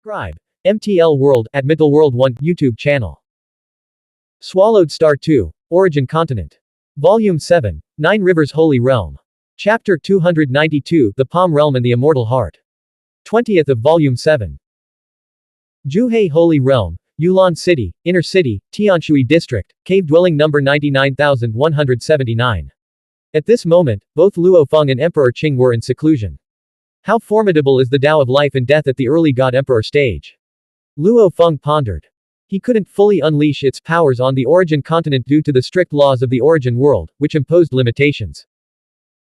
Subscribe. MTL World at Middle World 1 YouTube channel. Swallowed Star 2. Origin Continent. Volume 7. Nine Rivers Holy Realm. Chapter 292 The Palm Realm and the Immortal Heart. 20th of Volume 7. Zhuhei Holy Realm, Yulan City, Inner City, Tianshui District, Cave Dwelling Number 99179. At this moment, both Luo Feng and Emperor Qing were in seclusion. How formidable is the Tao of life and death at the early God-Emperor stage? Luo Feng pondered. He couldn't fully unleash its powers on the Origin Continent due to the strict laws of the Origin world, which imposed limitations.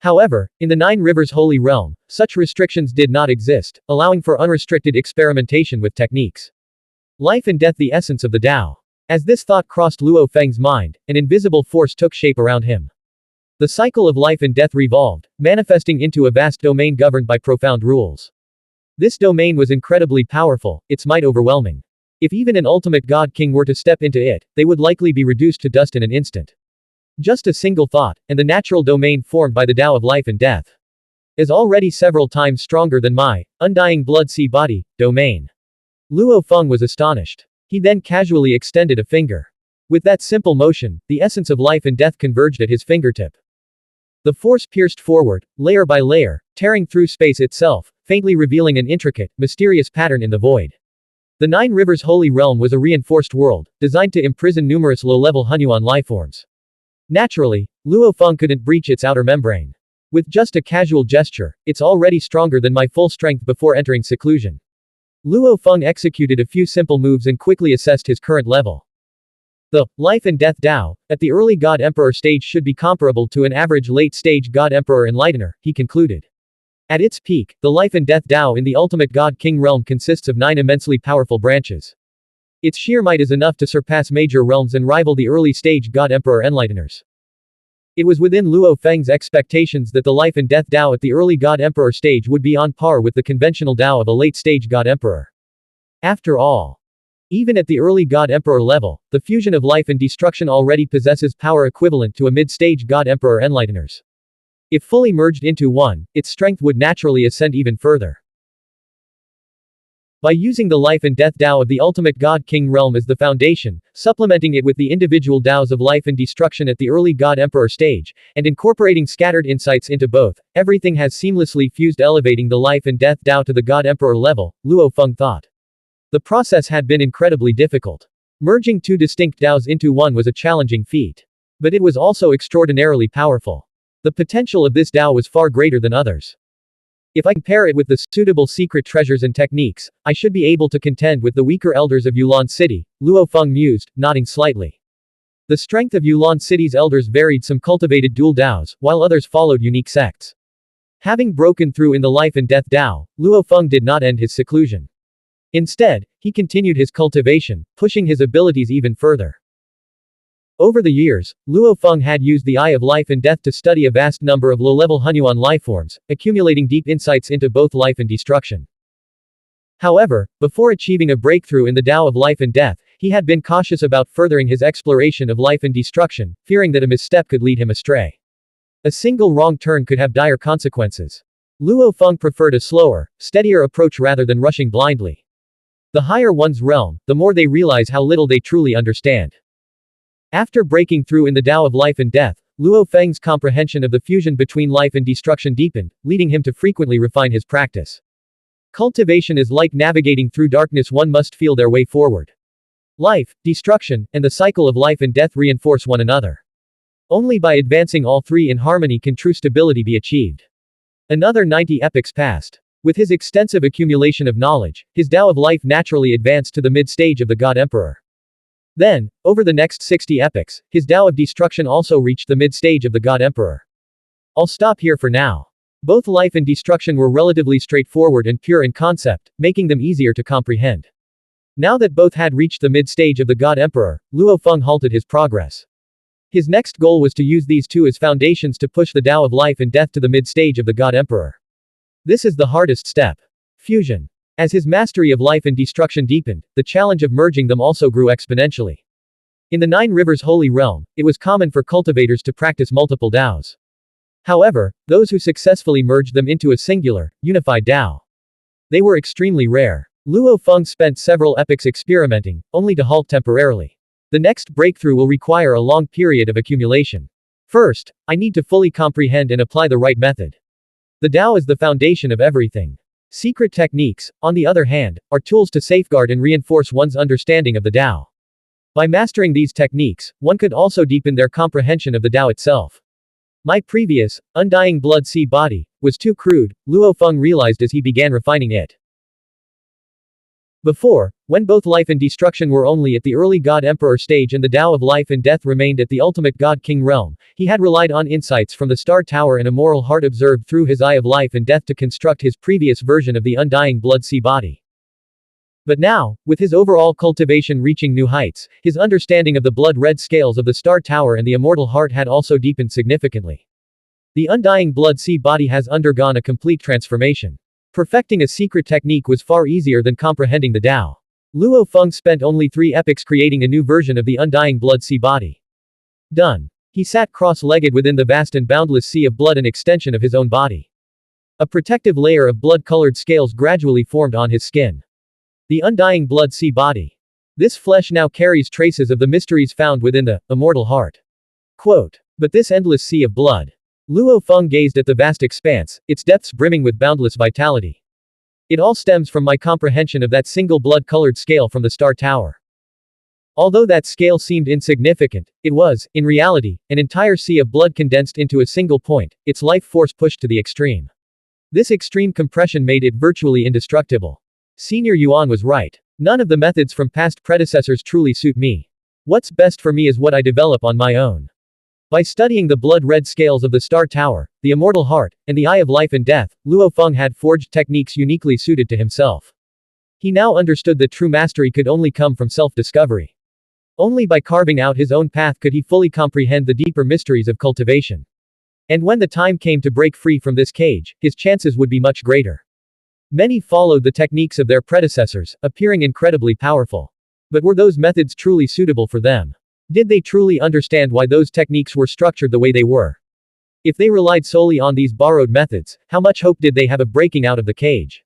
However, in the Nine Rivers Holy Realm, such restrictions did not exist, allowing for unrestricted experimentation with techniques. Life and death, the essence of the Tao. As this thought crossed Luo Feng's mind, an invisible force took shape around him. The cycle of life and death revolved, manifesting into a vast domain governed by profound rules. This domain was incredibly powerful, its might overwhelming. If even an ultimate God King were to step into it, they would likely be reduced to dust in an instant. Just a single thought, and the natural domain formed by the Tao of life and death is already several times stronger than my undying blood sea body domain. Luo Feng was astonished. He then casually extended a finger. With that simple motion, the essence of life and death converged at his fingertip. The force pierced forward, layer by layer, tearing through space itself, faintly revealing an intricate, mysterious pattern in the void. The Nine Rivers Holy Realm was a reinforced world, designed to imprison numerous low-level Xuanhuan lifeforms. Naturally, Luo Feng couldn't breach its outer membrane. With just a casual gesture, it's already stronger than my full strength before entering seclusion. Luo Feng executed a few simple moves and quickly assessed his current level. The life and death Tao at the early God-Emperor stage should be comparable to an average late-stage God-Emperor Enlightener, he concluded. At its peak, the life and death Tao in the ultimate God-King realm consists of 9 immensely powerful branches. Its sheer might is enough to surpass major realms and rival the early-stage God-Emperor Enlighteners. It was within Luo Feng's expectations that the life and death Tao at the early God-Emperor stage would be on par with the conventional Tao of a late-stage God-Emperor. After all, even at the early God-Emperor level, the fusion of life and destruction already possesses power equivalent to a mid-stage God-Emperor Enlighteners. If fully merged into one, its strength would naturally ascend even further. By using the life and death Tao of the ultimate God-King realm as the foundation, supplementing it with the individual Taos of life and destruction at the early God-Emperor stage, and incorporating scattered insights into both, everything has seamlessly fused, elevating the life and death Tao to the God-Emperor level, Luo Feng thought. The process had been incredibly difficult. Merging two distinct Taos into one was a challenging feat. But it was also extraordinarily powerful. The potential of this Tao was far greater than others. If I compare it with the suitable secret treasures and techniques, I should be able to contend with the weaker elders of Yulan City, Luo Feng mused, nodding slightly. The strength of Yulan City's elders varied, some cultivated dual Taos, while others followed unique sects. Having broken through in the life and death Tao, Luo Feng did not end his seclusion. Instead, he continued his cultivation, pushing his abilities even further. Over the years, Luo Feng had used the Eye of Life and Death to study a vast number of low-level Xuanhuan lifeforms, accumulating deep insights into both life and destruction. However, before achieving a breakthrough in the Tao of life and death, he had been cautious about furthering his exploration of life and destruction, fearing that a misstep could lead him astray. A single wrong turn could have dire consequences. Luo Feng preferred a slower, steadier approach rather than rushing blindly. The higher one's realm, the more they realize how little they truly understand. After breaking through in the Tao of life and death, Luo Feng's comprehension of the fusion between life and destruction deepened, leading him to frequently refine his practice. Cultivation is like navigating through darkness, one must feel their way forward. Life, destruction, and the cycle of life and death reinforce one another. Only by advancing all three in harmony can true stability be achieved. Another 90 epochs passed. With his extensive accumulation of knowledge, his Tao of life naturally advanced to the mid-stage of the God-Emperor. Then, over the next 60 epochs, his Tao of destruction also reached the mid-stage of the God-Emperor. I'll stop here for now. Both life and destruction were relatively straightforward and pure in concept, making them easier to comprehend. Now that both had reached the mid-stage of the God-Emperor, Luo Feng halted his progress. His next goal was to use these two as foundations to push the Tao of life and death to the mid-stage of the God-Emperor. This is the hardest step. Fusion. As his mastery of life and destruction deepened, the challenge of merging them also grew exponentially. In the Nine Rivers Holy Realm, it was common for cultivators to practice multiple Taos. However, those who successfully merged them into a singular, unified Tao. They were extremely rare. Luo Feng spent several epochs experimenting, only to halt temporarily. The next breakthrough will require a long period of accumulation. First, I need to fully comprehend and apply the right method. The Tao is the foundation of everything. Secret techniques, on the other hand, are tools to safeguard and reinforce one's understanding of the Tao. By mastering these techniques, one could also deepen their comprehension of the Tao itself. My previous, undying blood sea body, was too crude, Luo Feng realized as he began refining it. Before, when both life and destruction were only at the early God Emperor stage and the Tao of life and death remained at the ultimate God King realm, he had relied on insights from the Star Tower and a moral heart observed through his eye of life and death to construct his previous version of the undying blood sea body. But now, with his overall cultivation reaching new heights, his understanding of the blood-red scales of the Star Tower and the immortal heart had also deepened significantly. The undying blood sea body has undergone a complete transformation. Perfecting a secret technique was far easier than comprehending the Tao. Luo Feng spent only 3 epochs creating a new version of the undying blood sea body. Done. He sat cross-legged within the vast and boundless sea of blood, an extension of his own body. A protective layer of blood-colored scales gradually formed on his skin. The undying blood sea body. This flesh now carries traces of the mysteries found within the immortal heart. Quote. But this endless sea of blood. Luo Feng gazed at the vast expanse, its depths brimming with boundless vitality. It all stems from my comprehension of that single blood-colored scale from the Star Tower. Although that scale seemed insignificant, it was, in reality, an entire sea of blood condensed into a single point, its life force pushed to the extreme. This extreme compression made it virtually indestructible. Senior Yuan was right. None of the methods from past predecessors truly suit me. What's best for me is what I develop on my own. By studying the blood-red scales of the Star Tower, the immortal heart, and the eye of life and death, Luo Feng had forged techniques uniquely suited to himself. He now understood that true mastery could only come from self-discovery. Only by carving out his own path could he fully comprehend the deeper mysteries of cultivation. And when the time came to break free from this cage, his chances would be much greater. Many followed the techniques of their predecessors, appearing incredibly powerful. But were those methods truly suitable for them? Did they truly understand why those techniques were structured the way they were? If they relied solely on these borrowed methods, how much hope did they have of breaking out of the cage?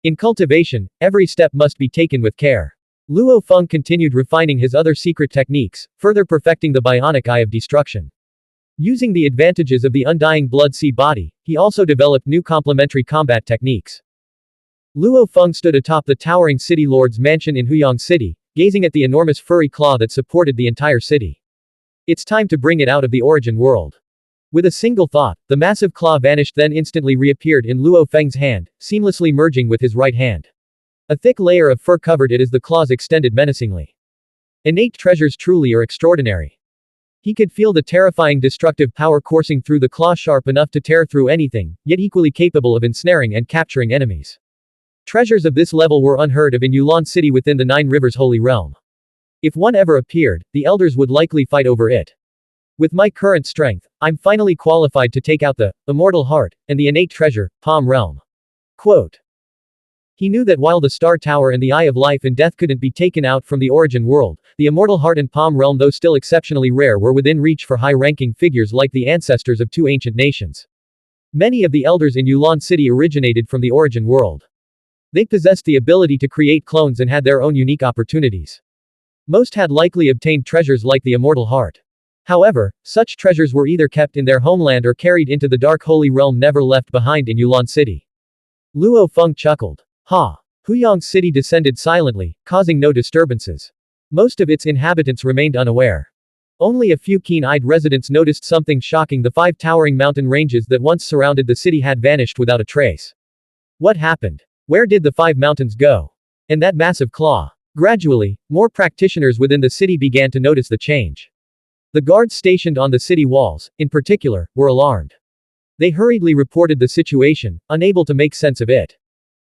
In cultivation, every step must be taken with care. Luo Feng continued refining his other secret techniques, further perfecting the bionic eye of destruction. Using the advantages of the undying blood sea body, he also developed new complementary combat techniques. Luo Feng stood atop the towering city lord's mansion in Huyang City, gazing at the enormous furry claw that supported the entire city. It's time to bring it out of the origin world. With a single thought, the massive claw vanished, then instantly reappeared in Luo Feng's hand, seamlessly merging with his right hand. A thick layer of fur covered it as the claws extended menacingly. Innate treasures truly are extraordinary. He could feel the terrifying destructive power coursing through the claw, sharp enough to tear through anything, yet equally capable of ensnaring and capturing enemies. Treasures of this level were unheard of in Yulan City within the Nine Rivers Holy Realm. If one ever appeared, the elders would likely fight over it. With my current strength, I'm finally qualified to take out the immortal heart and the innate treasure, Palm Realm. Quote. He knew that while the Star Tower and the Eye of Life and Death couldn't be taken out from the origin world, the immortal heart and Palm Realm, though still exceptionally rare, were within reach for high-ranking figures like the ancestors of 2 ancient nations. Many of the elders in Yulan City originated from the origin world. They possessed the ability to create clones and had their own unique opportunities. Most had likely obtained treasures like the immortal heart. However, such treasures were either kept in their homeland or carried into the dark holy realm, never left behind in Yulan City. Luo Feng chuckled. Ha! Huyang City descended silently, causing no disturbances. Most of its inhabitants remained unaware. Only a few keen-eyed residents noticed something shocking. The 5 towering mountain ranges that once surrounded the city had vanished without a trace. What happened? Where did the 5 mountains go? And that massive claw? Gradually, more practitioners within the city began to notice the change. The guards stationed on the city walls, in particular, were alarmed. They hurriedly reported the situation, unable to make sense of it.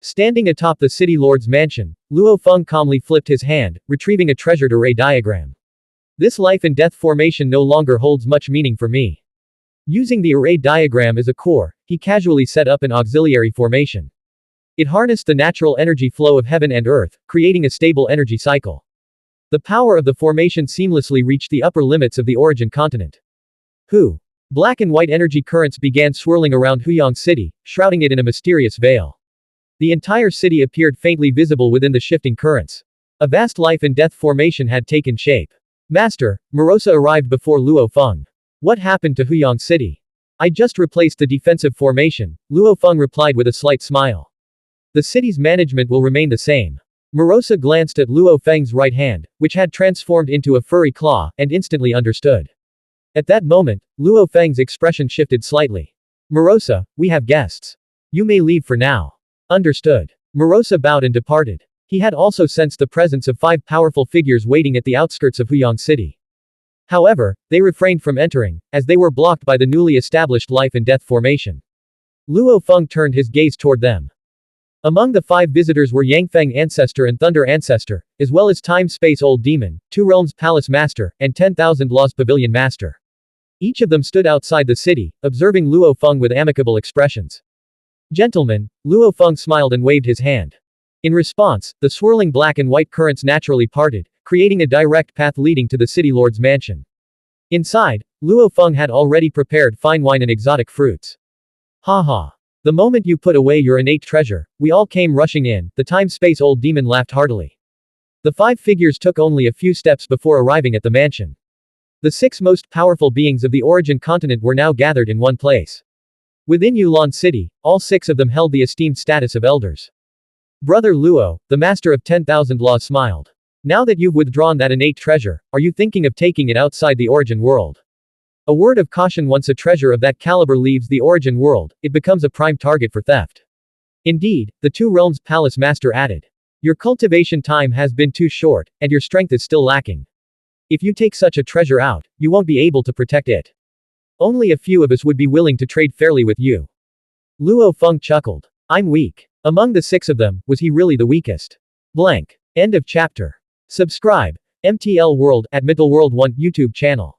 Standing atop the city lord's mansion, Luo Feng calmly flipped his hand, retrieving a treasured array diagram. This life and death formation no longer holds much meaning for me. Using the array diagram as a core, he casually set up an auxiliary formation. It harnessed the natural energy flow of heaven and earth, creating a stable energy cycle. The power of the formation seamlessly reached the upper limits of the origin continent. Black and white energy currents began swirling around Huyang City, shrouding it in a mysterious veil. The entire city appeared faintly visible within the shifting currents. A vast life and death formation had taken shape. Master, Morosa arrived before Luo Feng. What happened to Huyang City? I just replaced the defensive formation, Luo Feng replied with a slight smile. The city's management will remain the same. Morosa glanced at Luo Feng's right hand, which had transformed into a furry claw, and instantly understood. At that moment, Luo Feng's expression shifted slightly. Morosa, we have guests. You may leave for now. Understood. Morosa bowed and departed. He had also sensed the presence of 5 powerful figures waiting at the outskirts of Huyang City. However, they refrained from entering, as they were blocked by the newly established life and death formation. Luo Feng turned his gaze toward them. Among the 5 visitors were Yangfeng Ancestor and Thunder Ancestor, as well as Time-Space Old Demon, 2 Realms Palace Master, and 10,000 Laws Pavilion Master. Each of them stood outside the city, observing Luo Feng with amicable expressions. Gentlemen, Luo Feng smiled and waved his hand. In response, the swirling black and white currents naturally parted, creating a direct path leading to the city lord's mansion. Inside, Luo Feng had already prepared fine wine and exotic fruits. Ha ha. The moment you put away your innate treasure, we all came rushing in, the time-space old demon laughed heartily. The 5 figures took only a few steps before arriving at the mansion. The 6 most powerful beings of the origin continent were now gathered in one place. Within Yulan City, all 6 of them held the esteemed status of elders. Brother Luo, the master of 10,000 laws smiled. Now that you've withdrawn that innate treasure, are you thinking of taking it outside the origin world? A word of caution: once a treasure of that caliber leaves the origin world, it becomes a prime target for theft. Indeed, the 2 Realms Palace Master added. Your cultivation time has been too short, and your strength is still lacking. If you take such a treasure out, you won't be able to protect it. Only a few of us would be willing to trade fairly with you. Luo Feng chuckled. I'm weak. Among the 6 of them, was he really the weakest? Blank. End of chapter. Subscribe. MTL World at Mittel World 1 YouTube channel.